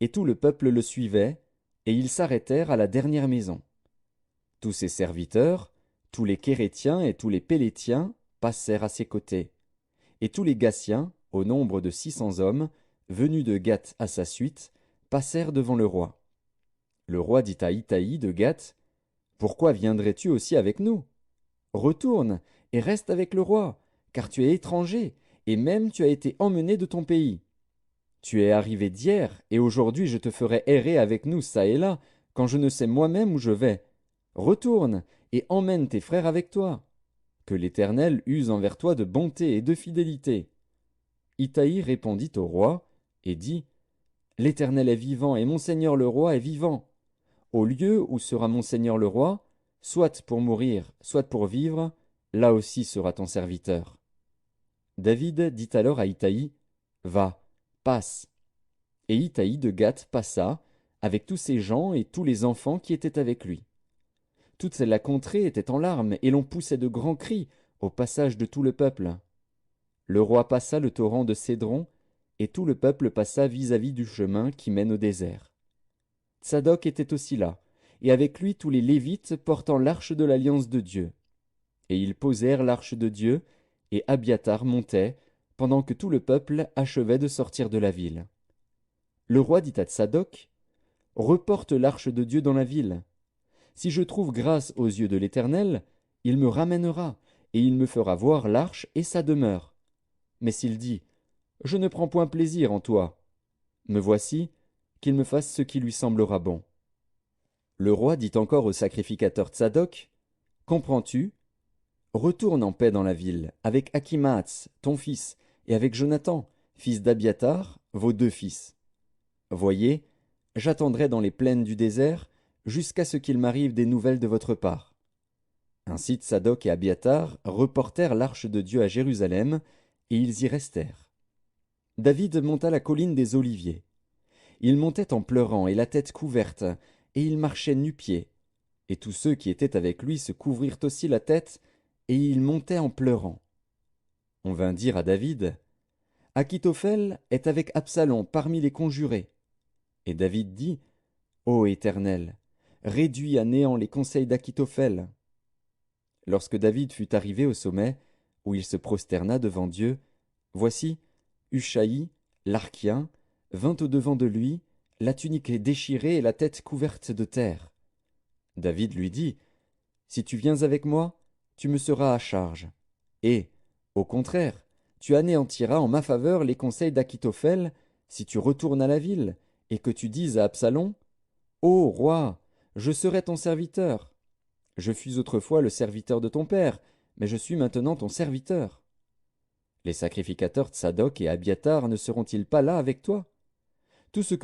et tout le peuple le suivait, et ils s'arrêtèrent à la dernière maison. Tous ses serviteurs, tous les Kérétiens et tous les Pélétiens passèrent à ses côtés, et tous les Gassiens, au nombre de 600 hommes, venus de Gath à sa suite, passèrent devant le roi. Le roi dit à Itaï de Gath, « Pourquoi viendrais-tu aussi avec nous? Retourne et reste avec le roi, car tu es étranger, et même tu as été emmené de ton pays. Tu es arrivé d'hier, et aujourd'hui je te ferai errer avec nous çà et là, quand je ne sais moi-même où je vais. Retourne, et emmène tes frères avec toi. Que l'Éternel use envers toi de bonté et de fidélité. » Itaï répondit au roi, et dit, L'Éternel est vivant, et mon seigneur le roi est vivant. Au lieu où sera mon seigneur le roi, soit pour mourir, soit pour vivre, là aussi sera ton serviteur. David dit alors à Itaï, Va, passe. Et Itaï de Gath passa, avec tous ses gens et tous les enfants qui étaient avec lui. Toute la contrée était en larmes, et l'on poussait de grands cris au passage de tout le peuple. Le roi passa le torrent de Cédron, et tout le peuple passa vis-à-vis du chemin qui mène au désert. Tsadok était aussi là, et avec lui tous les Lévites portant l'arche de l'alliance de Dieu. Et ils posèrent l'arche de Dieu, et Abiathar montait, pendant que tout le peuple achevait de sortir de la ville. Le roi dit à Tsadok, Reporte l'arche de Dieu dans la ville. Si je trouve grâce aux yeux de l'Éternel, il me ramènera, et il me fera voir l'arche et sa demeure. Mais s'il dit, Je ne prends point plaisir en toi, me voici, qu'il me fasse ce qui lui semblera bon. Le roi dit encore au sacrificateur Tsadok, Comprends-tu? Retourne en paix dans la ville, avec Akhimaatz, ton fils, et avec Jonathan, fils d'Abiatar, vos 2 fils. Voyez, j'attendrai dans les plaines du désert, jusqu'à ce qu'il m'arrive des nouvelles de votre part. Ainsi Tsadok et Abiatar reportèrent l'arche de Dieu à Jérusalem, et ils y restèrent. David monta la colline des Oliviers. Il montait en pleurant et la tête couverte, et il marchait nu-pieds. Et tous ceux qui étaient avec lui se couvrirent aussi la tête, et il montait en pleurant. On vint dire à David, Achitophel est avec Absalom parmi les conjurés. Et David dit, Ô Éternel, réduis à néant les conseils d'Achitophel. Lorsque David fut arrivé au sommet, où il se prosterna devant Dieu, voici, Hushaï, l'Archien, vint au-devant de lui, la tunique déchirée et la tête couverte de terre. David lui dit, Si tu viens avec moi, tu me seras à charge. Et, au contraire, tu anéantiras en ma faveur les conseils d'Achitophel, si tu retournes à la ville, et que tu dises à Absalom, Ô roi, je serai ton serviteur. Je fus autrefois le serviteur de ton père, mais je suis maintenant ton serviteur. Les sacrificateurs Tsadok et Abiatar ne seront-ils pas là avec toi? Tout ce que